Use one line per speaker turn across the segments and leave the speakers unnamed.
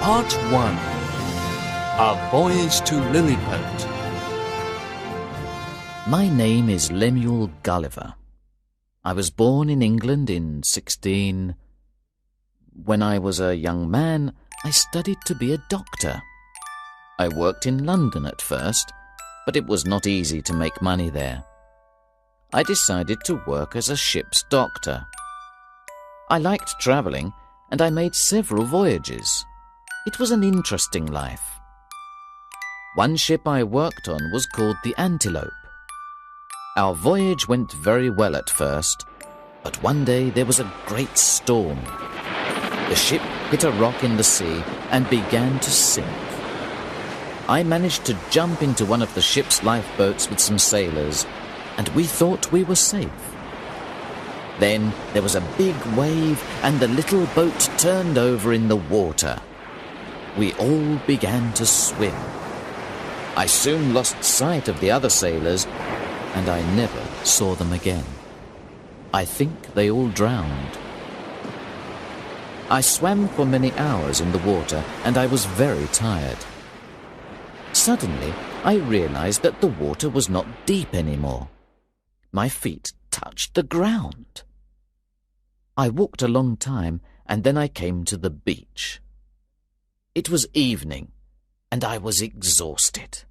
Part 1. A Voyage to Lilliput.
My name is Lemuel Gulliver. I was born in England in 16... When I was a young man, I studied to be a doctor. I worked in London at first, but it was not easy to make money there. I decided to work as a ship's doctor. I liked travelling, and I made several voyages. It was an interesting life. One ship I worked on was called the Antelope. Our voyage went very well at first, but one day there was a great storm. The ship hit a rock in the sea and began to sink. I managed to jump into one of the ship's lifeboats with some sailors, and we thought we were safe. Then there was a big wave, and the little boat turned over in the water. We all began to swim. I soon lost sight of the other sailors, and I never saw them again. I think they all drowned. I swam for many hours in the water, and I was very tired. Suddenly, I realized that the water was not deep anymore. My feet touched the ground. I walked a long time, and then I came to the beach. It was evening, and I was exhausted.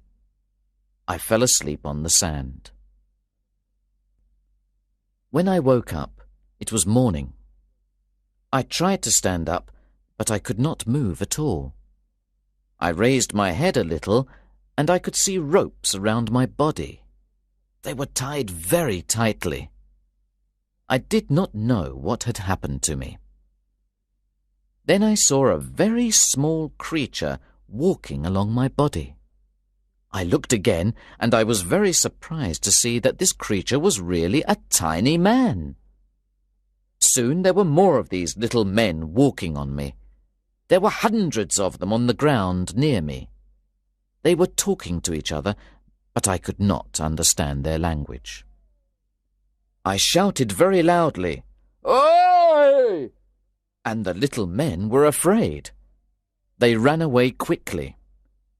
I fell asleep on the sand. When I woke up, it was morning. I tried to stand up, but I could not move at all. I raised my head a little, and I could see ropes around my body. They were tied very tightly. I did not know what had happened to me. Then I saw a very small creature walking along my body. I looked again, and I was very surprised to see that this creature was really a tiny man. Soon there were more of these little men walking on me. There were hundreds of them on the ground near me. They were talking to each other, but I could not understand their language. I shouted very loudly, "Oi!" And the little men were afraid. They ran away quickly.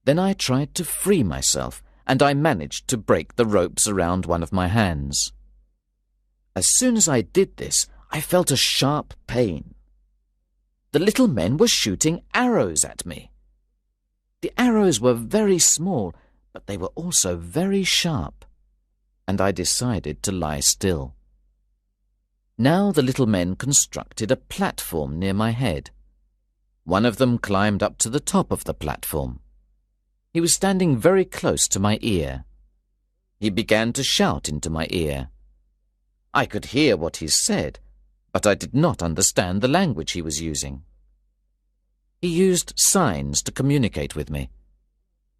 Then I tried to free myself, and I managed to break the ropes around one of my hands. As soon as I did this, I felt a sharp pain. The little men were shooting arrows at me. The arrows were very small, but they were also very sharp, and I decided to lie still. Now the little men constructed a platform near my head. One of them climbed up to the top of the platform. He was standing very close to my ear. He began to shout into my ear. I could hear what he said, but I did not understand the language he was using. He used signs to communicate with me.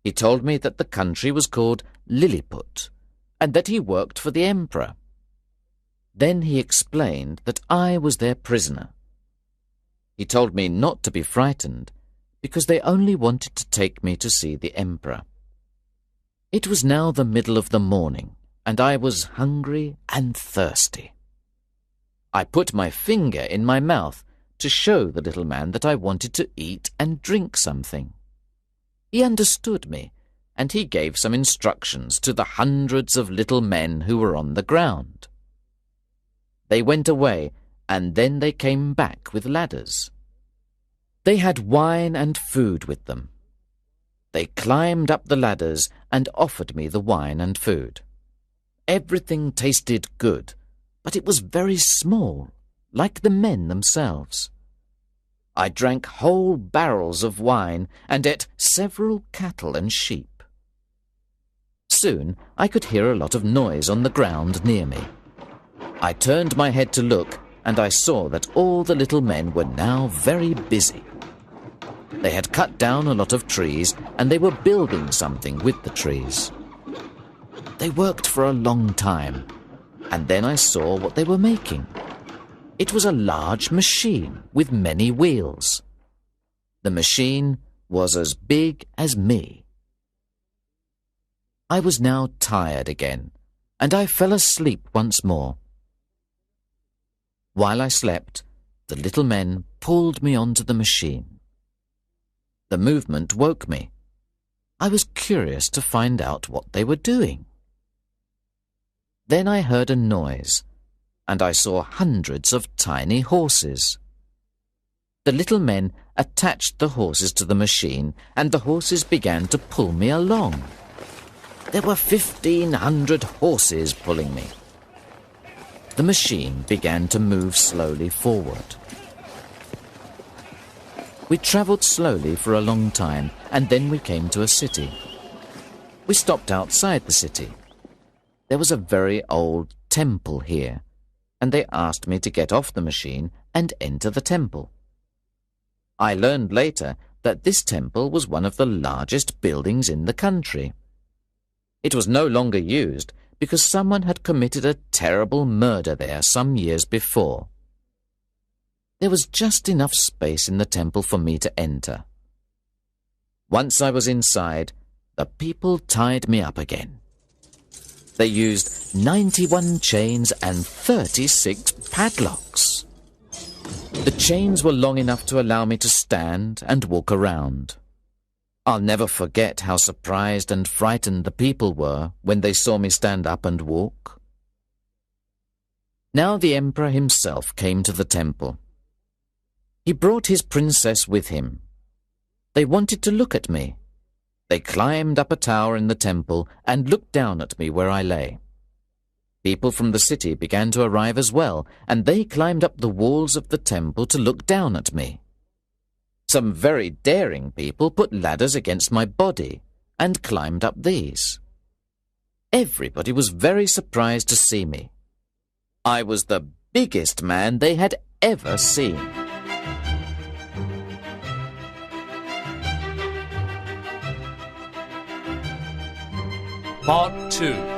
He told me that the country was called Lilliput, and that he worked for the emperor. Then he explained that I was their prisoner. He told me not to be frightened, because they only wanted to take me to see the emperor. It was now the middle of the morning, and I was hungry and thirsty. I put my finger in my mouth to show the little man that I wanted to eat and drink something. He understood me, and he gave some instructions to the hundreds of little men who were on the ground. They went away, and then they came back with ladders. They had wine and food with them. They climbed up the ladders and offered me the wine and food. Everything tasted good, but it was very small, like the men themselves. I drank whole barrels of wine and ate several cattle and sheep. Soon I could hear a lot of noise on the ground near me. I turned my head to look, and I saw that all the little men were now very busy. They had cut down a lot of trees, and they were building something with the trees. They worked for a long time, and then I saw what they were making. It was a large machine with many wheels. The machine was as big as me. I was now tired again, and I fell asleep once more. While I slept, the little men pulled me onto the machine. The movement woke me. I was curious to find out what they were doing. Then I heard a noise, and I saw hundreds of tiny horses. The little men attached the horses to the machine, and the horses began to pull me along. There were 1,500 horses pulling me. The machine began to move slowly forward. We travelled slowly for a long time, and then we came to a city. We stopped outside the city. There was a very old temple here, and they asked me to get off the machine and enter the temple. I learned later that this temple was one of the largest buildings in the country. It was no longer used because someone had committed a terrible murder there some years before. There was just enough space in the temple for me to enter. Once I was inside, the people tied me up again. They used 91 chains and 36 padlocks. The chains were long enough to allow me to stand and walk around. I'll never forget how surprised and frightened the people were when they saw me stand up and walk. Now the emperor himself came to the temple. He brought his princess with him. They wanted to look at me. They climbed up a tower in the temple and looked down at me where I lay. People from the city began to arrive as well, and they climbed up the walls of the temple to look down at me. Some very daring people put ladders against my body and climbed up these. Everybody was very surprised to see me. I was the biggest man they had ever seen.
Part 2.